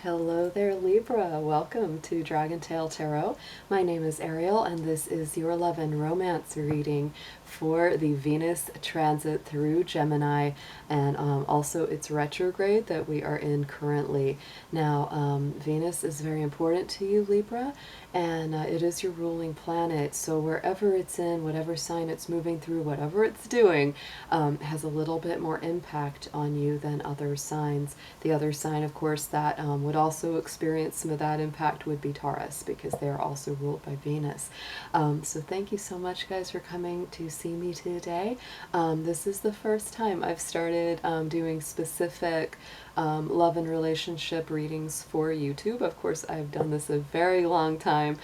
Hello there, Libra. Welcome to DragonTaleTarot. My name is Ariel, and this is your love and romance reading for the Venus transit through Gemini, and also its retrograde that we are in currently. Now, Venus is very important to you, Libra, and it is your ruling planet. So wherever it's in, whatever sign it's moving through, whatever it's doing, has a little bit more impact on you than other signs. The other sign, of course, that would also experience some of that impact would be Taurus, because they are also ruled by Venus. So thank you so much, guys, for coming to see me today. This is the first time I've started doing specific love and relationship readings for YouTube. Of course, I've done this a very long time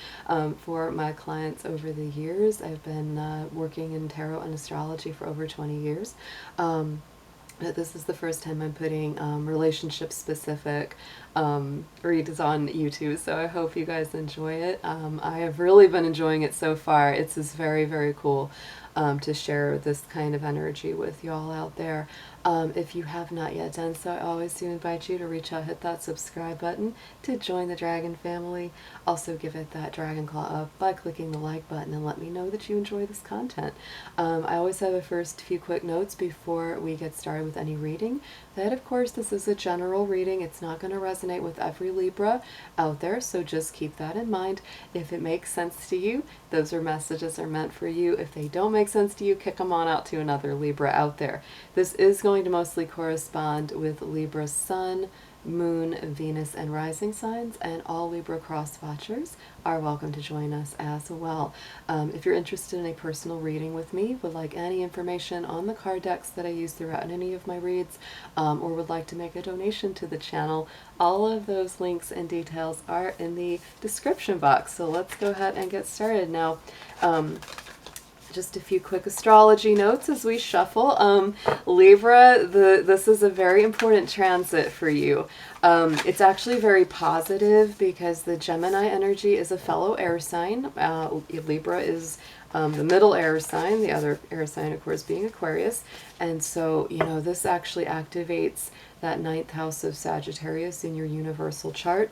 for my clients over the years. I've been working in tarot and astrology for over 20 years. But this is the first time I'm putting relationship-specific reads on YouTube, so I hope you guys enjoy it. I have really been enjoying it so far. It's just very, very cool to share this kind of energy with y'all out there. If you have not yet done so, I always do invite you to reach out, hit that subscribe button to join the Dragon family. Also give it that dragon claw up by clicking the like button and let me know that you enjoy this content. I always have a first few quick notes before we get started with any reading. That, of course, this is a general reading. It's not going to resonate with every Libra out there, so just keep that in mind. If it makes sense to you, those messages are meant for you. If they don't make sense to you, kick them on out to another Libra out there. This is going to mostly correspond with Libra's Sun, Moon, Venus, and rising signs, and all Libra cross watchers are welcome to join us as well. If you're interested in a personal reading with me, would like any information on the card decks that I use throughout any of my reads, or would like to make a donation to the channel, all of those links and details are in the description box. So let's go ahead and get started now. Just a few quick astrology notes as we shuffle. Libra, this is a very important transit for you. It's actually very positive because the Gemini energy is a fellow air sign. Libra is the middle air sign, the other air sign, of course, being Aquarius. And so, you know, this actually activates that 9th house of Sagittarius in your universal chart.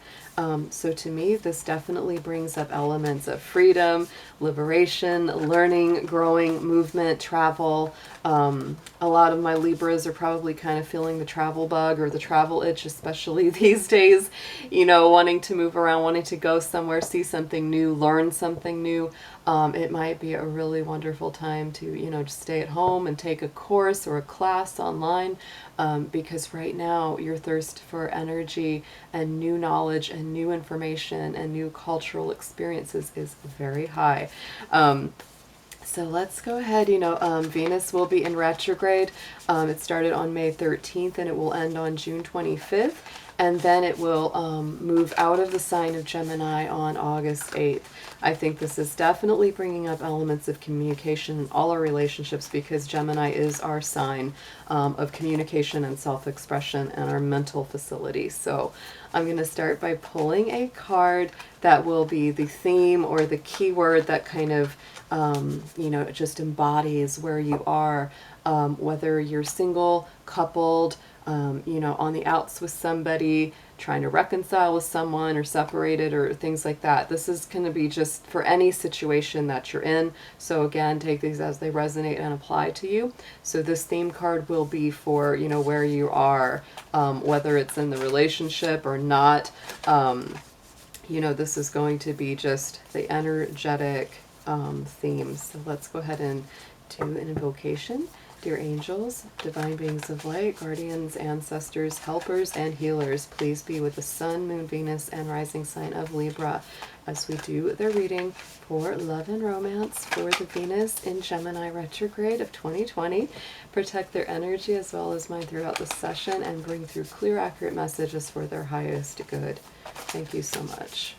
So to me, this definitely brings up elements of freedom, liberation, learning, growing, movement, travel. A lot of my Libras are probably kind of feeling the travel bug or the travel itch, especially these days, you know, wanting to move around, wanting to go somewhere, see something new, learn something new. It might be a really wonderful time to, you know, just stay at home and take a course or a class online, because right now your thirst for energy and new knowledge and new information and new cultural experiences is very high. So let's go ahead. You know, Venus will be in retrograde. It started on May 13th and it will end on June 25th. And then it will move out of the sign of Gemini on August 8th. I think this is definitely bringing up elements of communication in all our relationships, because Gemini is our sign of communication and self-expression and our mental facility. So I'm going to start by pulling a card that will be the theme or the keyword that kind of, you know, just embodies where you are, whether you're single, coupled, you know, on the outs with somebody, trying to reconcile with someone, or separated, or things like that. This is going to be just for any situation that you're in. So again, take these as they resonate and apply to you. So this theme card will be for, you know, where you are, whether it's in the relationship or not. You know, this is going to be just the energetic theme. So let's go ahead and do an invocation. Dear angels, divine beings of light, guardians, ancestors, helpers, and healers, please be with the Sun, Moon, Venus, and rising sign of Libra as we do their reading for love and romance for the Venus in Gemini retrograde of 2020. Protect their energy as well as mine throughout the session and bring through clear, accurate messages for their highest good. Thank you so much.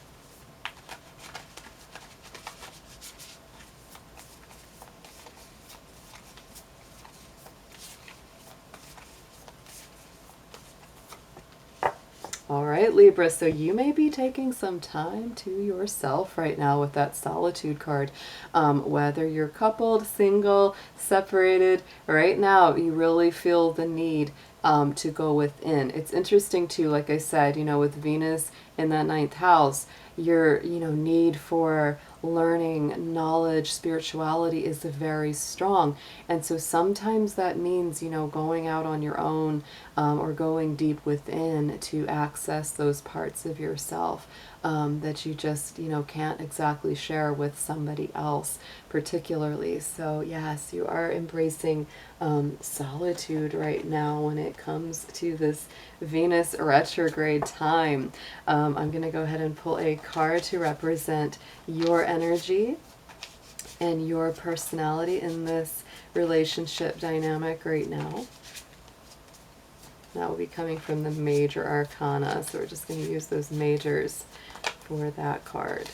All right, Libra, so you may be taking some time to yourself right now with that solitude card. Whether you're coupled, single, separated, right now you really feel the need to go within. It's interesting too, like I said, with Venus in that 9th house, your, need for learning, knowledge, spirituality is very strong. And so sometimes that means, going out on your own, or going deep within to access those parts of yourself that you just, can't exactly share with somebody else particularly. So yes, you are embracing solitude right now when it comes to this Venus retrograde time. I'm going to go ahead and pull a card to represent your energy and your personality in this relationship dynamic right now. That will be coming from the major arcana, so we're just going to use those majors for that card.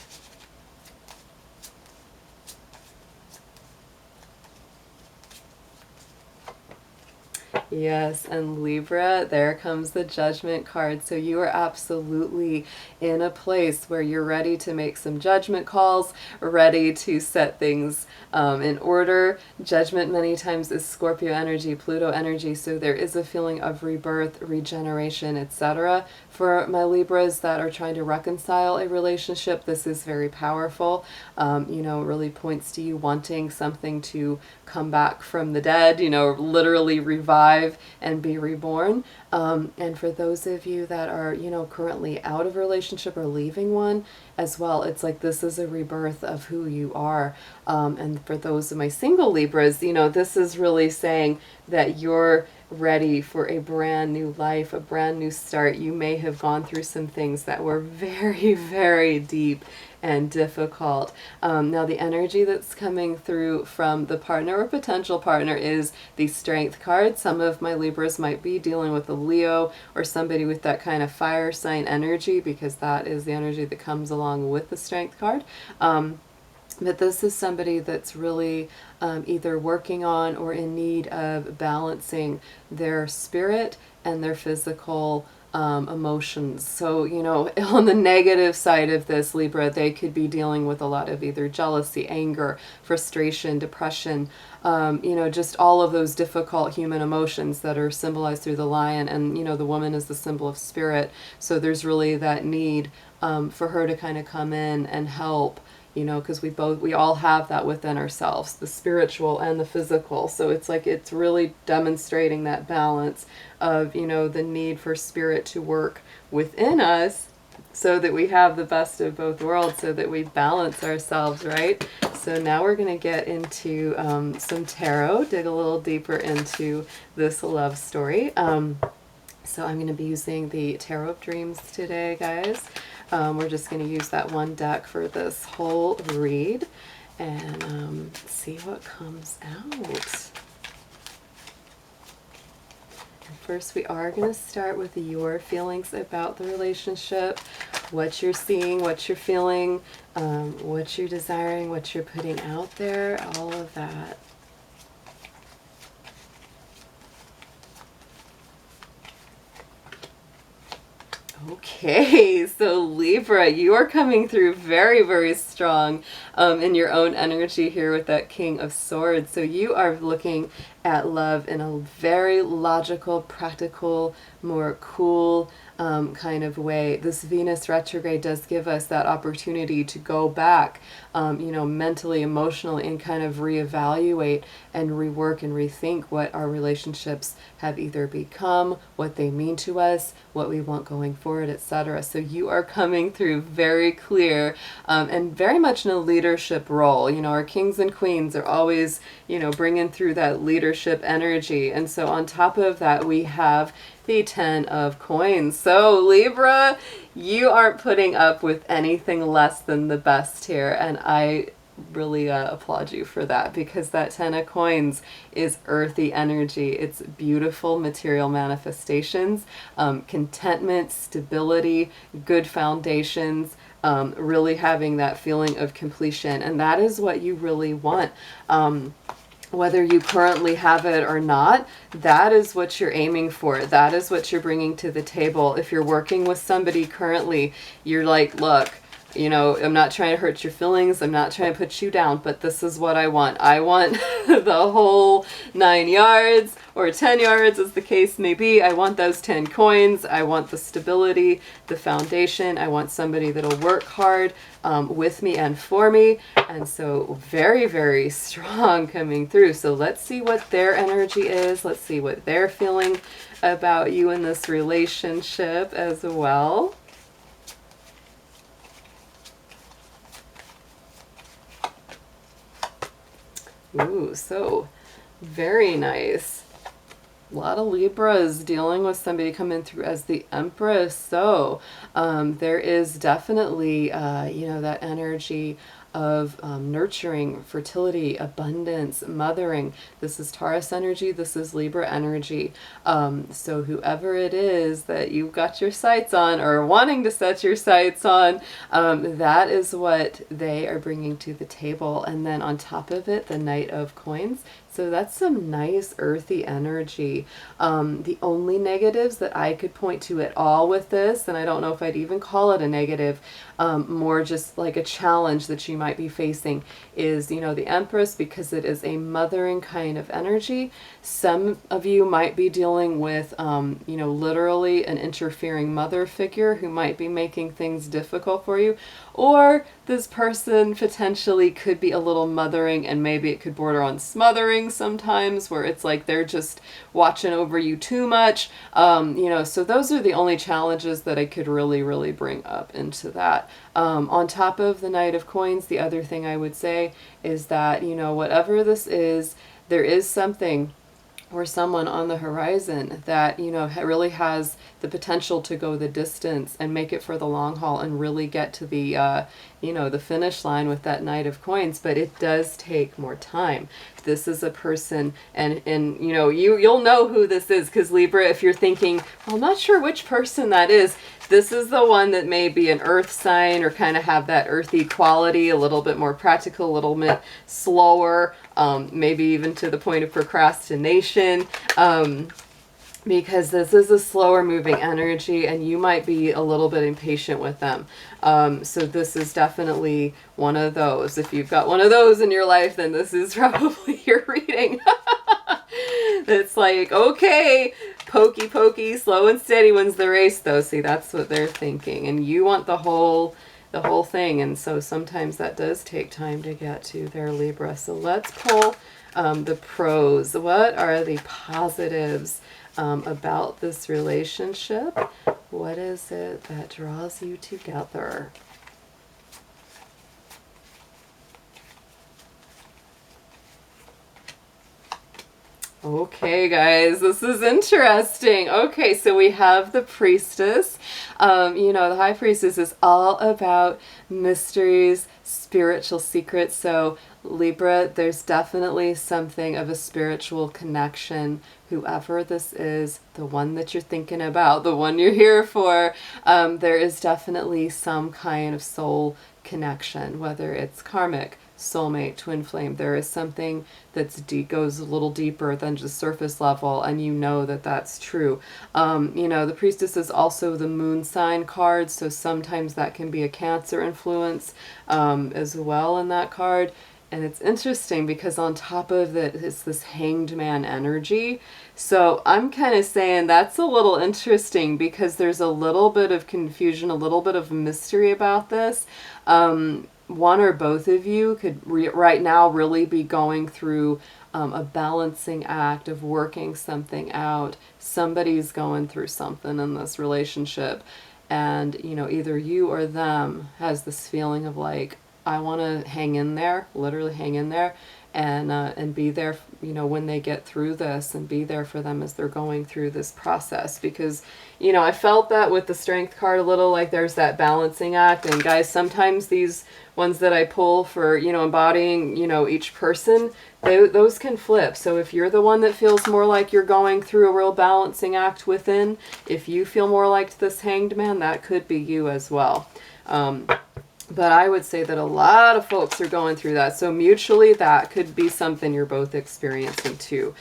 Yes, and Libra, there comes the Judgment card. So you are absolutely in a place where you're ready to make some judgment calls, ready to set things in order. Judgment many times is Scorpio energy, Pluto energy, so there is a feeling of rebirth, regeneration, etc. For my Libras that are trying to reconcile a relationship, this is very powerful. Really points to you wanting something to come back from the dead, literally revive and be reborn. And for those of you that are, currently out of a relationship or leaving one as well, it's like this is a rebirth of who you are. And for those of my single Libras, this is really saying that you're ready for a brand new life, a brand new start. You may have gone through some things that were very, very deep and difficult. Now the energy that's coming through from the partner or potential partner is the Strength card. Some of my Libras might be dealing with a Leo or somebody with that kind of fire sign energy, because that is the energy that comes along with the Strength card. But this is somebody that's really either working on or in need of balancing their spirit and their physical emotions. So, on the negative side of this, Libra, they could be dealing with a lot of either jealousy, anger, frustration, depression, just all of those difficult human emotions that are symbolized through the lion. And, the woman is the symbol of spirit. So there's really that need for her to kind of come in and help, because we all have that within ourselves, the spiritual and the physical. So it's like it's really demonstrating that balance of, the need for spirit to work within us so that we have the best of both worlds, so that we balance ourselves, right? So now we're going to get into some tarot, dig a little deeper into this love story. So I'm going to be using the Tarot of Dreams today, guys. We're just going to use that one deck for this whole read and see what comes out. And first, we are going to start with your feelings about the relationship, what you're seeing, what you're feeling, what you're desiring, what you're putting out there, all of that. Okay, so Libra, you are coming through very, very strong in your own energy here with that King of Swords. So you are looking at love in a very logical, practical, more cool kind of way. This Venus retrograde does give us that opportunity to go back, mentally, emotionally, and kind of reevaluate and rework and rethink what our relationships have either become, what they mean to us, what we want going forward, etc. So you are coming through very clear and very much in a leadership role. Our kings and queens are always, bringing through that leadership energy. And so on top of that, we have the 10 of coins. So Libra, you aren't putting up with anything less than the best here. And I really applaud you for that, because that 10 of coins is earthy energy. It's beautiful material manifestations, contentment, stability, good foundations, really having that feeling of completion. And that is what you really want. Whether you currently have it or not, that is what you're aiming for. That is what you're bringing to the table. If you're working with somebody currently, you're like, look, You know, I'm not trying to hurt your feelings. I'm not trying to put you down, but this is what I want. I want the whole 9 yards or 10 yards as the case may be. I want those 10 coins. I want the stability, the foundation. I want somebody that'll work hard with me and for me. And so very, very strong coming through. So let's see what their energy is. Let's see what they're feeling about you in this relationship as well. Ooh, so very nice. A lot of Libras dealing with somebody coming through as the Empress. So there is definitely, you know, that energy of nurturing, fertility, abundance, mothering. This is Taurus energy. This is Libra energy. So whoever it is that you've got your sights on or wanting to set your sights on, that is what they are bringing to the table. And then on top of it, the Knight of Coins. So that's some nice earthy energy. The only negatives that I could point to at all with this, and I don't know if I'd even call it a negative, more just like a challenge that you might be facing, is, you know, the Empress, because it is a mothering kind of energy. Some of you might be dealing with, you know, literally an interfering mother figure who might be making things difficult for you. Or this person potentially could be a little mothering, and maybe it could border on smothering sometimes, where it's like they're just watching over you too much. You know, so those are the only challenges that I could really bring up into that. On top of the Knight of Coins, the other thing I would say is that, you know, whatever this is, there is something or someone on the horizon that, you know, really has the potential to go the distance and make it for the long haul and really get to the, you know, the finish line with that Knight of Coins. But it does take more time. This is a person, and you know, you'll know who this is, because Libra, if you're thinking, well, I'm not sure which person that is, this is the one that may be an earth sign or kind of have that earthy quality, a little bit more practical, a little bit slower, maybe even to the point of procrastination, because this is a slower moving energy and you might be a little bit impatient with them. So this is definitely one of those. If you've got one of those in your life, then this is probably your reading. It's like, okay, pokey, slow and steady wins the race, though. See, that's what they're thinking. And you want the whole thing. And so sometimes that does take time to get to their Libra. So let's pull the pros. What are the positives about this relationship? What is it that draws you together? Okay, guys, this is interesting. Okay, so we have the Priestess. You know, the High Priestess is all about mysteries, spiritual secrets. So Libra, there's definitely something of a spiritual connection. Whoever this is, the one that you're thinking about, the one you're here for, there is definitely some kind of soul connection, whether it's karmic, soulmate, twin flame. There is something that's goes a little deeper than just surface level, and you know that that's true. You know, the Priestess is also the moon sign card, so sometimes that can be a Cancer influence as well in that card. And it's interesting because on top of it is this Hanged Man energy. So I'm kind of saying that's a little interesting because there's a little bit of confusion, a little bit of mystery about this. One or both of you could right now really be going through a balancing act of working something out. Somebody's going through something in this relationship. And, you know, either you or them has this feeling of like, I want to hang in there, literally hang in there, and be there, you know, when they get through this, and be there for them as they're going through this process. Because, you know, I felt that with the Strength card a little, like there's that balancing act. And guys, sometimes these ones that I pull for, you know, embodying, you know, each person, those can flip. So if you're the one that feels more like you're going through a real balancing act within, if you feel more like this Hanged Man, that could be you as well. But I would say that a lot of folks are going through that. So mutually, that could be something you're both experiencing too.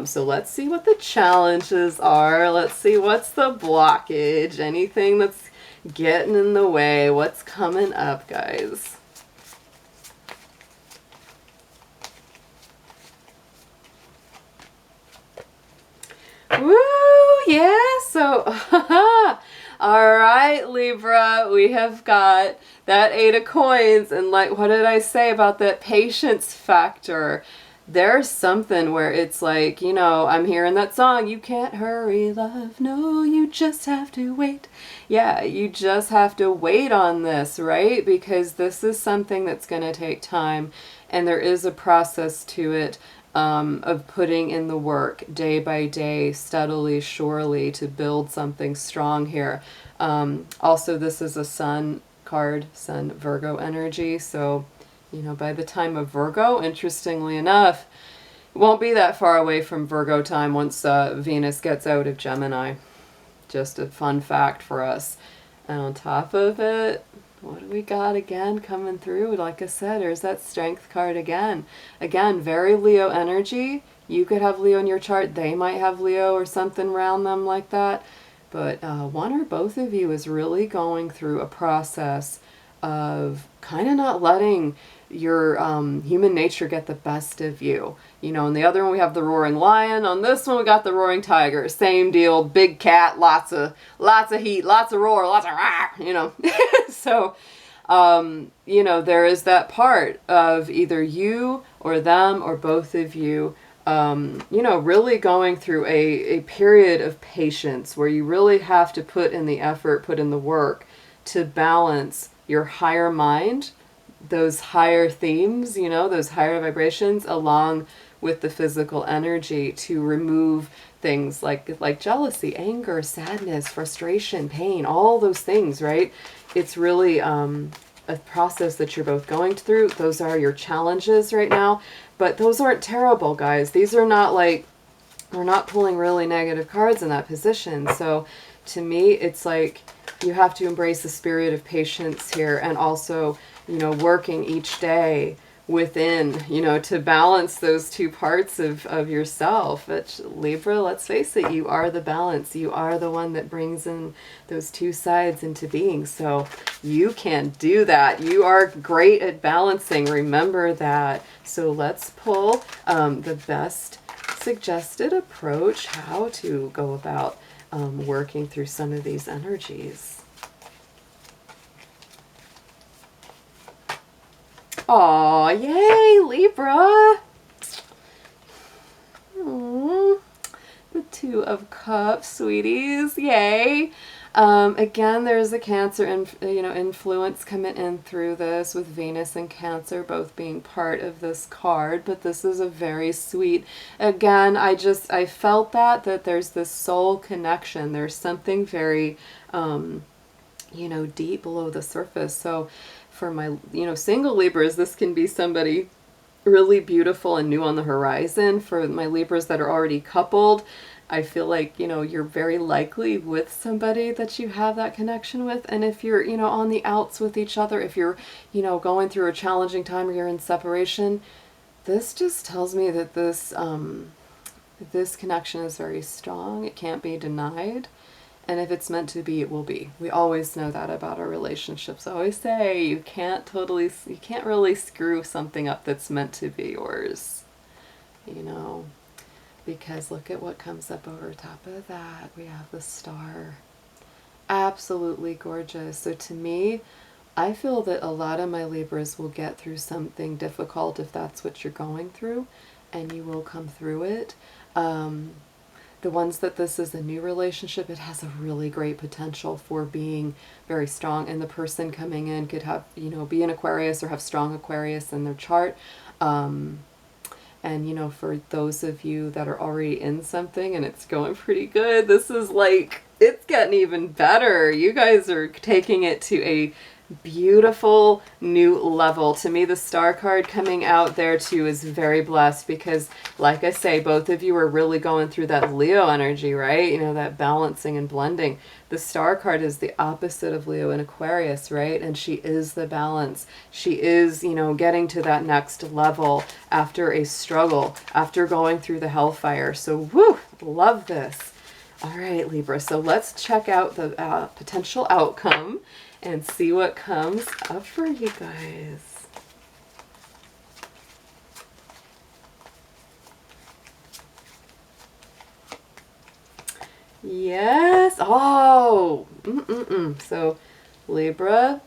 So let's see what the challenges are. Let's see what's the blockage. Anything that's getting in the way. What's coming up, guys? Woo! Yeah, so, all right, Libra, we have got that 8 of coins, and like, what did I say about that patience factor? There's something where it's like, you know, I'm hearing that song, you can't hurry, love, no, you just have to wait. Yeah, you just have to wait on this, right? Because this is something that's going to take time, and there is a process to it. Of putting in the work day by day, steadily, surely, to build something strong here. Also, this is a Sun card, Sun Virgo energy. So, you know, by the time of Virgo, interestingly enough, it won't be that far away from Virgo time once Venus gets out of Gemini. Just a fun fact for us. And on top of it, what do we got again coming through? Like I said, there's that Strength card again. Again, very Leo energy. You could have Leo in your chart. They might have Leo or something around them like that. But one or both of you is really going through a process of kind of not letting your human nature get the best of you. You know, on the other one we have the roaring lion. On this one we got the roaring tiger. Same deal, big cat, lots of heat, lots of roar, lots of rah, you know. So, you know, there is that part of either you or them or both of you, you know, really going through a period of patience where you really have to put in the effort, put in the work to balance your higher mind, those higher themes, you know, those higher vibrations, along with the physical energy, to remove things like jealousy, anger, sadness, frustration, pain, all those things, right? It's really a process that you're both going through. Those are your challenges right now, but those aren't terrible, guys. These are not like, we're not pulling really negative cards in that position. So to me, it's like you have to embrace the spirit of patience here, and also, you know, working each day within, you know, to balance those two parts of yourself. But Libra, let's face it, you are the balance. You are the one that brings in those two sides into being. So you can do that. You are great at balancing. Remember that. So let's pull the best suggested approach, how to go about working through some of these energies. Aw, yay, Libra! Aww. The Two of Cups, sweeties, yay! Again, there's a Cancer influence coming in through this, with Venus and Cancer both being part of this card, but this is a very sweet, again, I felt that there's this soul connection. There's something very, you know, deep below the surface. So for my, you know, single Libras, this can be somebody really beautiful and new on the horizon. For my Libras that are already coupled, I feel like, you know, you're very likely with somebody that you have that connection with. And if you're, you know, on the outs with each other, if you're, you know, going through a challenging time or you're in separation, this just tells me that this this connection is very strong. It can't be denied. And if it's meant to be, it will be. We always know that about our relationships. I always say you can't really screw something up that's meant to be yours, you know, because look at what comes up over top of that. We have the Star. Absolutely gorgeous. So to me, I feel that a lot of my Libras will get through something difficult if that's what you're going through, and you will come through it. The ones that this is a new relationship, it has a really great potential for being very strong, and the person coming in could have, you know, be an Aquarius or have strong Aquarius in their chart. And, you know, for those of you that are already in something and it's going pretty good, this is like, it's getting even better. You guys are taking it to a beautiful new level. To me, the Star card coming out there too is very blessed, because like I say, both of you are really going through that Leo energy, right? You know, that balancing and blending. The Star card is the opposite of Leo in Aquarius, right? And she is the balance. She is, you know, getting to that next level after a struggle, after going through the hellfire. So woo, love this. All right, Libra, so let's check out the potential outcome and see what comes up for you guys. Yes. Oh. So, Libra,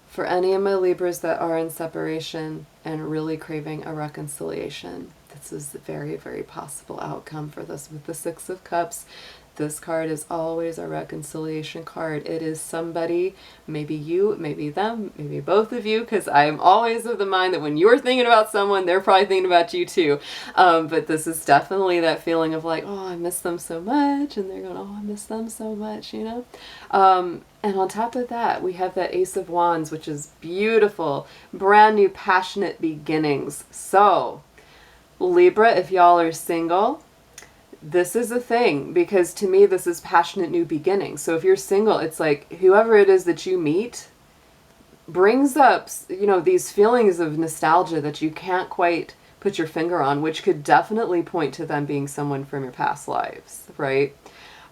for any of my Libras that are in separation and really craving a reconciliation, this is a very, very possible outcome for this with the Six of Cups. This card is always a reconciliation card. It is somebody, maybe you, maybe them, maybe both of you, because I'm always of the mind that when you're thinking about someone, they're probably thinking about you too. But this is definitely that feeling of like, oh, I miss them so much, and they're going, oh, I miss them so much, you know? And on top of that, we have that Ace of Wands, which is beautiful, brand new, passionate beginnings. So, Libra, if y'all are single, this is a thing, because to me this is passionate new beginnings. So if you're single, it's like whoever it is that you meet brings up, you know, these feelings of nostalgia that you can't quite put your finger on, which could definitely point to them being someone from your past lives, right?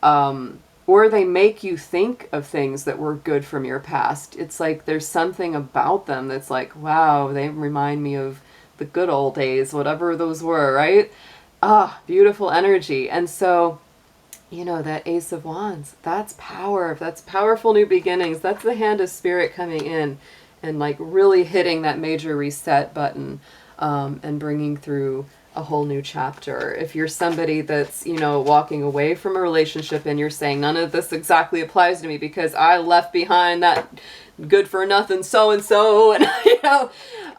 Or they make you think of things that were good from your past. It's like there's something about them that's like, wow, they remind me of the good old days, whatever those were, right? Ah, beautiful energy. And so, you know, that Ace of Wands, that's power. That's powerful new beginnings. That's the hand of spirit coming in and like really hitting that major reset button, and bringing through a whole new chapter. If you're somebody that's, you know, walking away from a relationship and you're saying none of this exactly applies to me because I left behind that good for nothing so-and-so, and you know,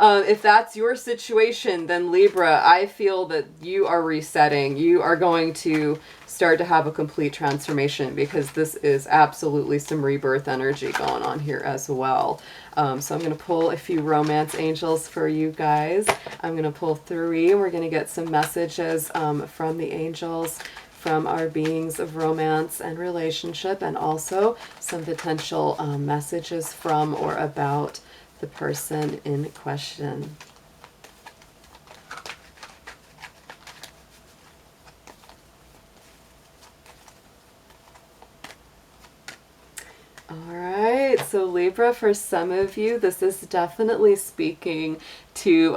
if that's your situation, then Libra, I feel that you are resetting. You are going to start to have a complete transformation, because this is absolutely some rebirth energy going on here as well. So I'm going to pull a few romance angels for you guys. I'm going to pull 3, and we're going to get some messages from the angels, from our beings of romance and relationship, and also some potential messages from or about the person in question. All right, so Libra, for some of you, this is definitely speaking to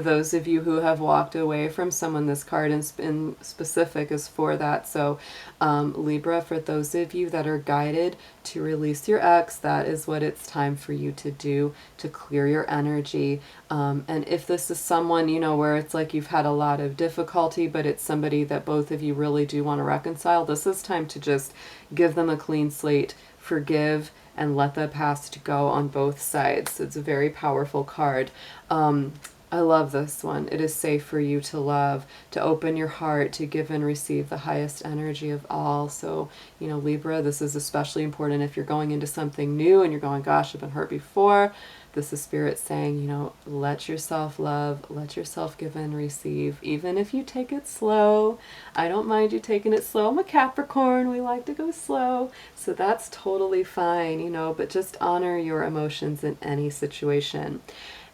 those of you who have walked away from someone. This card in specific is for that. So Libra, for those of you that are guided to release your ex, that is what it's time for you to do, to clear your energy. And if this is someone, you know, where it's like you've had a lot of difficulty, but it's somebody that both of you really do want to reconcile, this is time to just give them a clean slate, forgive, and let the past go on both sides. It's a very powerful card. I love this one. It is safe for you to love, to open your heart, to give and receive the highest energy of all. So, you know, Libra, this is especially important if you're going into something new and you're going, gosh, I've been hurt before. This is Spirit saying, you know, let yourself love, let yourself give and receive, even if you take it slow. I don't mind you taking it slow. I'm a Capricorn. We like to go slow. So that's totally fine, you know, but just honor your emotions in any situation.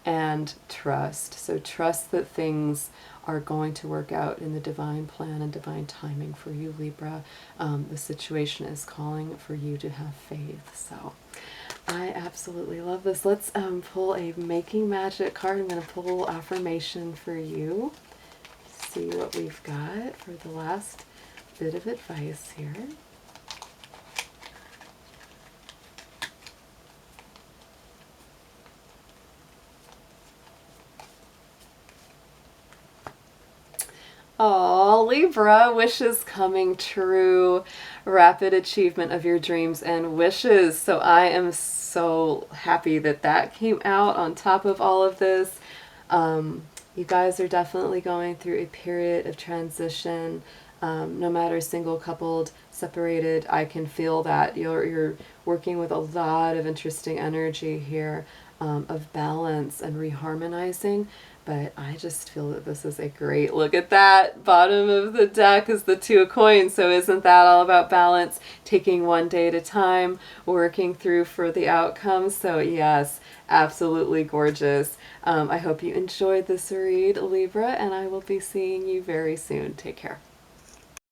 And trust. So trust that things are going to work out in the divine plan and divine timing for you, Libra. The situation is calling for you to have faith. So I absolutely love this. Let's pull a Making Magic card. I'm going to pull a little affirmation for you. See what we've got for the last bit of advice here. Oh, Libra, wishes coming true, rapid achievement of your dreams and wishes. So I am so happy that that came out on top of all of this. You guys are definitely going through a period of transition. No matter single, coupled, separated, I can feel that you're working with a lot of interesting energy here, of balance and reharmonizing. But I just feel that this is a great, look at that, bottom of the deck is the 2 of coins. So isn't that all about balance, taking one day at a time, working through for the outcome? So yes, absolutely gorgeous. I hope you enjoyed this read, Libra, and I will be seeing you very soon. Take care.